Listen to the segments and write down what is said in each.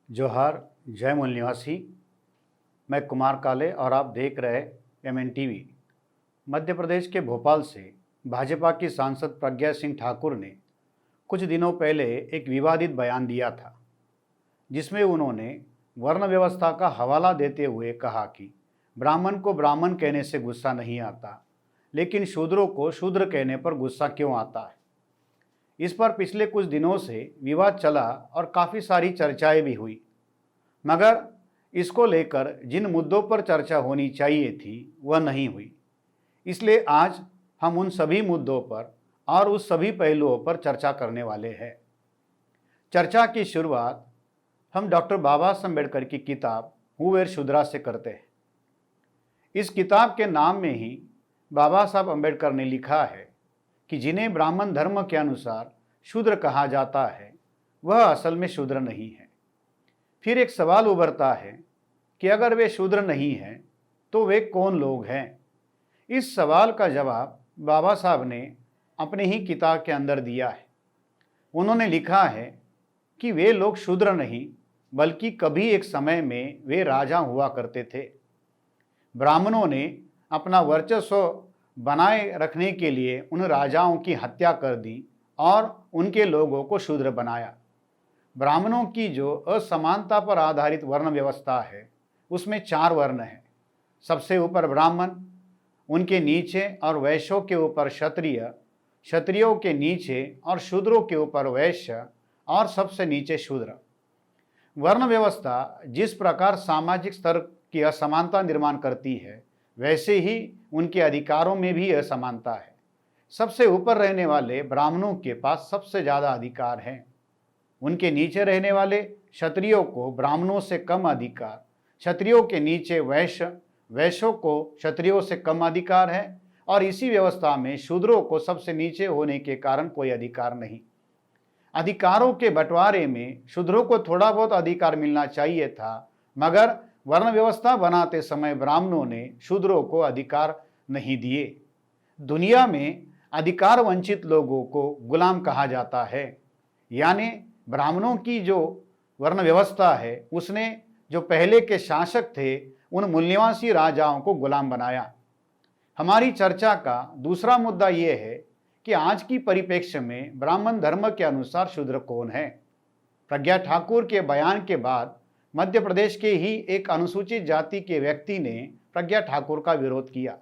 जोहार जय मूल निवासी। मैं कुमार काले और आप देख रहे MN टीवी। मध्य प्रदेश के भोपाल से भाजपा की सांसद प्रज्ञा सिंह ठाकुर ने कुछ दिनों पहले एक विवादित बयान दिया था, जिसमें उन्होंने वर्ण व्यवस्था का हवाला देते हुए कहा कि ब्राह्मण को ब्राह्मण कहने से गुस्सा नहीं आता, लेकिन शूद्रों को शूद्र कहने पर गुस्सा क्यों आता है। इस पर पिछले कुछ दिनों से विवाद चला और काफ़ी सारी चर्चाएं भी हुई, मगर इसको लेकर जिन मुद्दों पर चर्चा होनी चाहिए थी वह नहीं हुई। इसलिए आज हम उन सभी मुद्दों पर और उस सभी पहलुओं पर चर्चा करने वाले हैं। चर्चा की शुरुआत हम डॉक्टर बाबा साहब अम्बेडकर की किताब हूँ वेर शूद्रा से करते हैं। इस किताब के नाम में ही बाबा साहब अम्बेडकर ने लिखा है कि जिन्हें ब्राह्मण धर्म के अनुसार शूद्र कहा जाता है वह असल में शूद्र नहीं है। फिर एक सवाल उभरता है कि अगर वे शूद्र नहीं हैं तो वे कौन लोग हैं। इस सवाल का जवाब बाबा साहब ने अपनी ही किताब के अंदर दिया है। उन्होंने लिखा है कि वे लोग शूद्र नहीं बल्कि कभी एक समय में वे राजा हुआ करते थे। ब्राह्मणों ने अपना वर्चस्व बनाए रखने के लिए उन राजाओं की हत्या कर दी और उनके लोगों को शूद्र बनाया। ब्राह्मणों की जो असमानता पर आधारित वर्ण व्यवस्था है उसमें 4 वर्ण हैं। सबसे ऊपर ब्राह्मण, उनके नीचे और वैश्यों के ऊपर क्षत्रिय, क्षत्रियों के नीचे और शूद्रों के ऊपर वैश्य और सबसे नीचे शूद्र। वर्ण व्यवस्था जिस प्रकार सामाजिक स्तर की असमानता निर्माण करती है, वैसे ही उनके अधिकारों में भी असमानता है। सबसे ऊपर रहने वाले ब्राह्मणों के पास सबसे ज़्यादा अधिकार हैं। उनके नीचे रहने वाले क्षत्रियों को ब्राह्मणों से कम अधिकार, क्षत्रियों के नीचे वैश्य, वैश्यों को क्षत्रियों से कम अधिकार है, और इसी व्यवस्था में शूद्रों को सबसे नीचे होने के कारण कोई अधिकार नहीं। अधिकारों के बंटवारे में शूद्रों को थोड़ा बहुत अधिकार मिलना चाहिए था, मगर वर्ण व्यवस्था बनाते समय ब्राह्मणों ने शूद्रों को अधिकार नहीं दिए। दुनिया में अधिकार वंचित लोगों को गुलाम कहा जाता है, यानी ब्राह्मणों की जो वर्ण व्यवस्था है उसने जो पहले के शासक थे उन मूल्यवासी राजाओं को गुलाम बनाया। हमारी चर्चा का दूसरा मुद्दा ये है कि आज की परिप्रेक्ष्य में ब्राह्मण धर्म के अनुसार शूद्र कौन है। प्रज्ञा ठाकुर के बयान के बाद मध्य प्रदेश के ही एक अनुसूचित जाति के व्यक्ति ने प्रज्ञा ठाकुर का विरोध किया।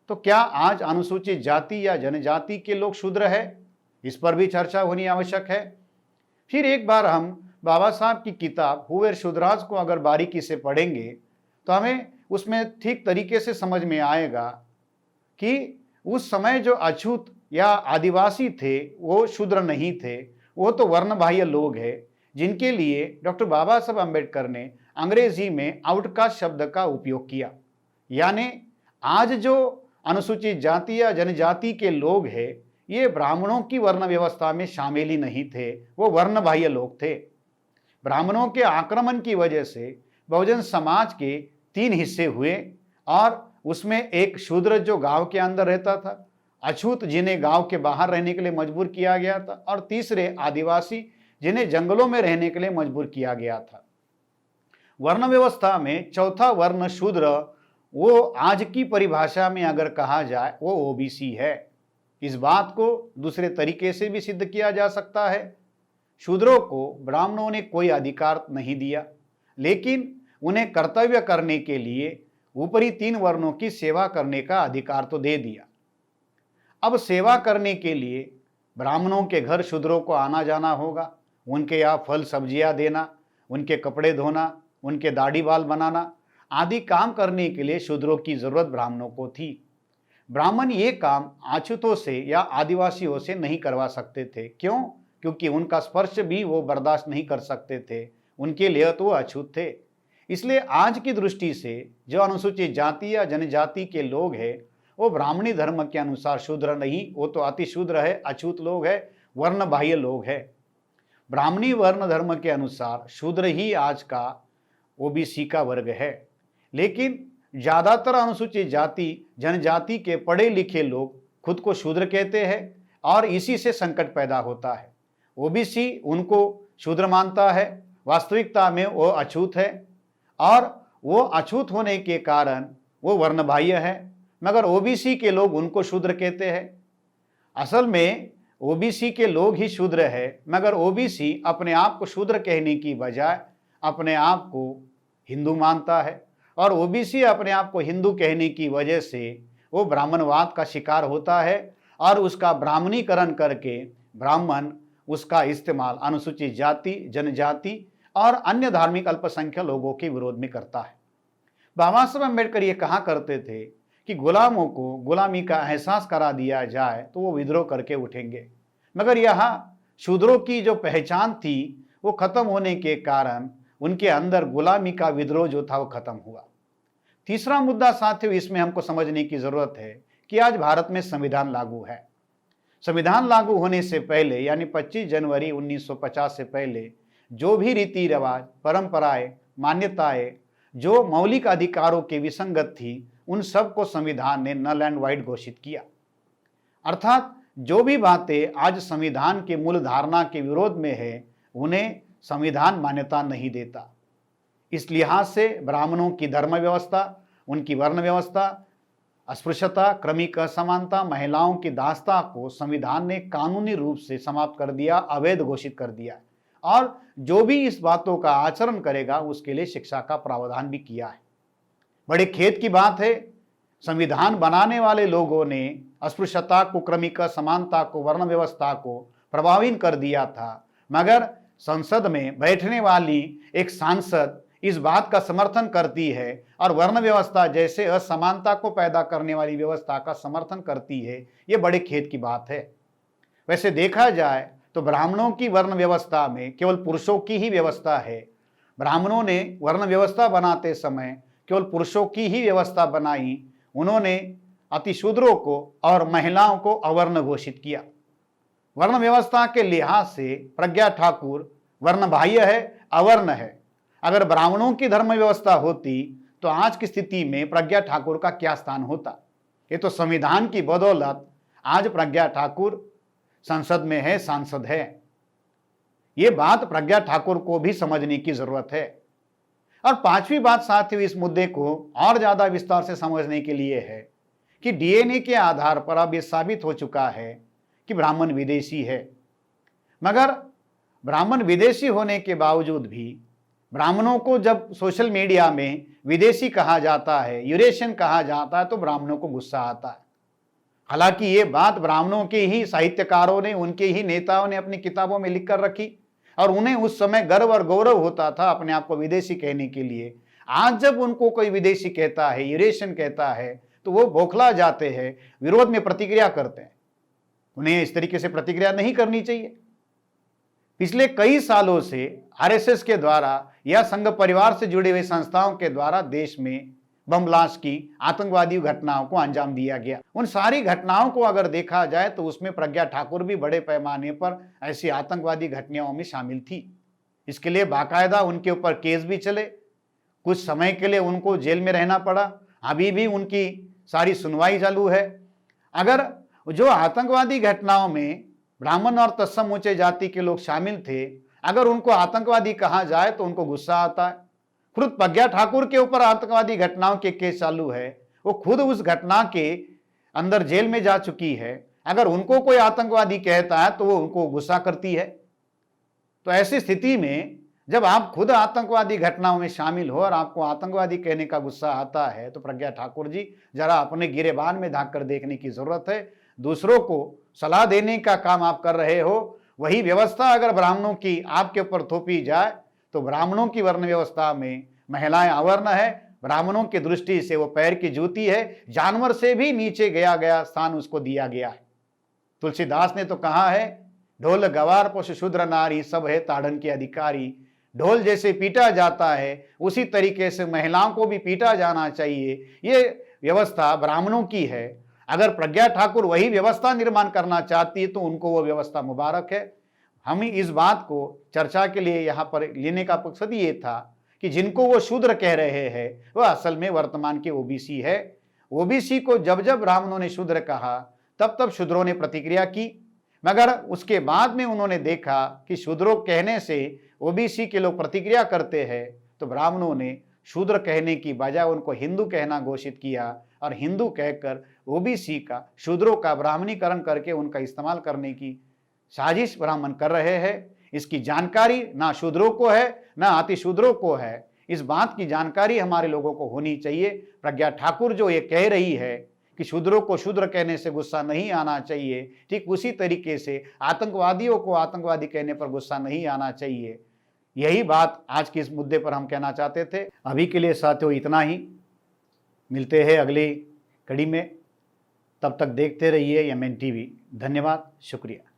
तो क्या आज अनुसूचित जाति या जनजाति के लोग शूद्र है? इस पर भी चर्चा होनी आवश्यक है। फिर एक बार हम बाबा साहब की किताब हूँ वेर शूद्राज को अगर बारीकी से पढ़ेंगे तो हमें उसमें ठीक तरीके से समझ में आएगा कि उस समय जो अछूत या आदिवासी थे वो शूद्र नहीं थे, वो तो वर्ण बाह्य लोग हैं, जिनके लिए डॉक्टर बाबा साहब अम्बेडकर ने अंग्रेजी में आउटकास्ट शब्द का उपयोग किया। यानी आज जो अनुसूचित जाति या जनजाति के लोग हैं ये ब्राह्मणों की वर्ण व्यवस्था में शामिल ही नहीं थे, वो वर्ण बाह्य लोग थे। ब्राह्मणों के आक्रमण की वजह से बहुजन समाज के 3 हिस्से हुए और उसमें एक शूद्र जो गांव के अंदर रहता था, अछूत जिन्हें गांव के बाहर रहने के लिए मजबूर किया गया था, और तीसरे आदिवासी जिन्हें जंगलों में रहने के लिए मजबूर किया गया था। वर्ण व्यवस्था में चौथा वर्ण शूद्र, वो आज की परिभाषा में अगर कहा जाए वो ओबीसी है। इस बात को दूसरे तरीके से भी सिद्ध किया जा सकता है। शूद्रों को ब्राह्मणों ने कोई अधिकार नहीं दिया, लेकिन उन्हें कर्तव्य करने के लिए ऊपरी 3 वर्णों की सेवा करने का अधिकार तो दे दिया। अब सेवा करने के लिए ब्राह्मणों के घर शूद्रों को आना जाना होगा, उनके यहाँ फल सब्जियां देना, उनके कपड़े धोना, उनके दाढ़ी बाल बनाना आदि काम करने के लिए शूद्रों की जरूरत ब्राह्मणों को थी। ब्राह्मण ये काम अछूतों से या आदिवासियों से नहीं करवा सकते थे। क्यों? क्योंकि उनका स्पर्श भी वो बर्दाश्त नहीं कर सकते थे, उनके लिए तो वो अछूत थे। इसलिए आज की दृष्टि से जो अनुसूचित जाति या जनजाति के लोग हैं वो ब्राह्मणी धर्म के अनुसार शूद्र नहीं, वो तो अति शूद्र है, अछूत लोग है, वर्ण बाह्य लोग है। ब्राह्मणी वर्ण धर्म के अनुसार शूद्र ही आज का ओबीसी का वर्ग है। लेकिन ज़्यादातर अनुसूचित जाति जनजाति के पढ़े लिखे लोग खुद को शूद्र कहते हैं और इसी से संकट पैदा होता है। ओबीसी उनको शूद्र मानता है, वास्तविकता में वो अछूत है और वो अछूत होने के कारण वो वर्णबाह्य है, मगर ओबीसी के लोग उनको शूद्र कहते हैं। असल में ओबीसी के लोग ही शूद्र है, मगर ओबीसी अपने आप को शूद्र कहने की बजाय अपने आप को हिंदू मानता है और ओबीसी अपने आप को हिंदू कहने की वजह से वो ब्राह्मणवाद का शिकार होता है और उसका ब्राह्मणीकरण करके ब्राह्मण उसका इस्तेमाल अनुसूचित जाति, जनजाति और अन्य धार्मिक अल्पसंख्यक लोगों के विरोध में करता है। बाबा साहब अम्बेडकर ये कहा करते थे कि गुलामों को गुलामी का एहसास करा दिया जाए तो वो विद्रोह करके उठेंगे, मगर यहाँ शूद्रों की जो पहचान थी वो खत्म होने के कारण उनके अंदर गुलामी का विद्रोह जो था वो खत्म हुआ। तीसरा मुद्दा साथियों, इसमें हमको समझने की जरूरत है कि आज भारत में संविधान लागू है। संविधान लागू होने से पहले यानी 25 जनवरी 1950 से पहले जो भी रीति रिवाज, परंपराएं, मान्यताएं जो मौलिक अधिकारों के विसंगत थी, उन सब को संविधान ने नल एंड वाइड घोषित किया। अर्थात जो भी बातें आज संविधान के मूल धारणा के विरोध में है, उन्हें संविधान मान्यता नहीं देता। इस लिहाज से ब्राह्मणों की धर्म व्यवस्था, उनकी वर्ण व्यवस्था, अस्पृश्यता, क्रमिक असमानता, महिलाओं की दासता को संविधान ने कानूनी रूप से समाप्त कर दिया, अवैध घोषित कर दिया और जो भी इस बातों का आचरण करेगा उसके लिए शिक्षा का प्रावधान भी किया है। बड़े खेद की बात है, संविधान बनाने वाले लोगों ने अस्पृश्यता को, क्रमिक असमानता को, वर्ण व्यवस्था को प्रभावित कर दिया था, मगर संसद में बैठने वाली एक सांसद इस बात का समर्थन करती है और वर्ण व्यवस्था जैसे असमानता को पैदा करने वाली व्यवस्था का समर्थन करती है। ये बड़े खेद की बात है। वैसे देखा जाए तो ब्राह्मणों की वर्ण व्यवस्था में केवल पुरुषों की ही व्यवस्था है। ब्राह्मणों ने वर्ण व्यवस्था बनाते समय केवल पुरुषों की ही व्यवस्था बनाई। उन्होंने अतिशूद्रों को और महिलाओं को अवर्ण घोषित किया। वर्ण व्यवस्था के लिहाज से प्रज्ञा ठाकुर वर्ण बाह्य है, अवर्ण है। अगर ब्राह्मणों की धर्म व्यवस्था होती तो आज की स्थिति में प्रज्ञा ठाकुर का क्या स्थान होता। ये तो संविधान की बदौलत आज प्रज्ञा ठाकुर संसद में है, सांसद है। ये बात प्रज्ञा ठाकुर को भी समझने की जरूरत है। और पांचवी बात साथियों, इस मुद्दे को और ज्यादा विस्तार से समझने के लिए है कि डीएनए के आधार पर अब यह साबित हो चुका है कि ब्राह्मण विदेशी है, मगर ब्राह्मण विदेशी होने के बावजूद भी ब्राह्मणों को जब सोशल मीडिया में विदेशी कहा जाता है, यूरेशियन कहा जाता है, तो ब्राह्मणों को गुस्सा आता है। हालांकि ये बात ब्राह्मणों के ही साहित्यकारों ने, उनके ही नेताओं ने अपनी किताबों में लिख कर रखी और उन्हें उस समय गर्व और गौरव होता था अपने आप को विदेशी कहने के लिए। आज जब उनको कोई विदेशी कहता है, यूरेशियन कहता है, तो वो बौखला जाते हैं, विरोध में प्रतिक्रिया करते हैं। उन्हें इस तरीके से प्रतिक्रिया नहीं करनी चाहिए। पिछले कई सालों से आरएसएस के द्वारा या संघ परिवार से जुड़ी हुई संस्थाओं के द्वारा देश में बम ब्लास्ट की, आतंकवादी घटनाओं को अंजाम दिया गया। उन सारी घटनाओं को अगर देखा जाए तो उसमें प्रज्ञा ठाकुर भी बड़े पैमाने पर ऐसी आतंकवादी घटनाओं में शामिल थी। इसके लिए बाकायदा उनके ऊपर केस भी चले, कुछ समय के लिए उनको जेल में रहना पड़ा, अभी भी उनकी सारी सुनवाई चालू है। अगर जो आतंकवादी घटनाओं में ब्राह्मण और तत्सम ऊंचे जाति के लोग शामिल थे, अगर उनको आतंकवादी कहा जाए तो उनको गुस्सा आता है। खुद प्रज्ञा ठाकुर के ऊपर आतंकवादी घटनाओं के केस चालू है, वो खुद उस घटना के अंदर जेल में जा चुकी है। अगर उनको कोई आतंकवादी कहता है तो वो उनको गुस्सा करती है। तो ऐसी स्थिति में जब आप खुद आतंकवादी घटनाओं में शामिल हो और आपको आतंकवादी कहने का गुस्सा आता है, तो प्रज्ञा ठाकुर जी जरा अपने गिरेबान में झांक कर देखने की जरूरत है। दूसरों को सलाह देने का काम आप कर रहे हो, वही व्यवस्था अगर ब्राह्मणों की आपके ऊपर थोपी जाए तो ब्राह्मणों की वर्ण व्यवस्था में महिलाएं अवर्ण है, ब्राह्मणों की दृष्टि से वो पैर की जूती है, जानवर से भी नीचे गया स्थान उसको दिया गया है। तुलसीदास ने तो कहा है, ढोल गवार पशु शूद्र नारी सब है ताड़न के अधिकारी। ढोल जैसे पीटा जाता है उसी तरीके से महिलाओं को भी पीटा जाना चाहिए। ये व्यवस्था ब्राह्मणों की है। अगर प्रज्ञा ठाकुर वही व्यवस्था निर्माण करना चाहती है तो उनको वो व्यवस्था मुबारक है। हम इस बात को चर्चा के लिए यहाँ पर लेने का मकसद ये था कि जिनको वो शूद्र कह रहे हैं वह असल में वर्तमान के ओबीसी है। ओबीसी को जब जब ब्राह्मणों ने शूद्र कहा तब तब शूद्रों ने प्रतिक्रिया की, मगर उसके बाद में उन्होंने देखा कि शूद्रों कहने से ओबीसी के लोग प्रतिक्रिया करते हैं, तो ब्राह्मणों ने शूद्र कहने की बजाय उनको हिंदू कहना घोषित किया और हिंदू कहकर ओबीसी का, शूद्रों का ब्राह्मणीकरण करके उनका इस्तेमाल करने की साजिश ब्राह्मण कर रहे हैं। इसकी जानकारी ना शूद्रों को है ना अतिशूद्रों को है। इस बात की जानकारी हमारे लोगों को होनी चाहिए। प्रज्ञा ठाकुर जो ये कह रही है कि शूद्रों को शूद्र कहने से गुस्सा नहीं आना चाहिए, ठीक उसी तरीके से आतंकवादियों को आतंकवादी कहने पर गुस्सा नहीं आना चाहिए। यही बात आज के इस मुद्दे पर हम कहना चाहते थे। अभी के लिए साथियों इतना ही, मिलते हैं अगली कड़ी में। तब तक देखते रहिए MN टीवी। धन्यवाद, शुक्रिया।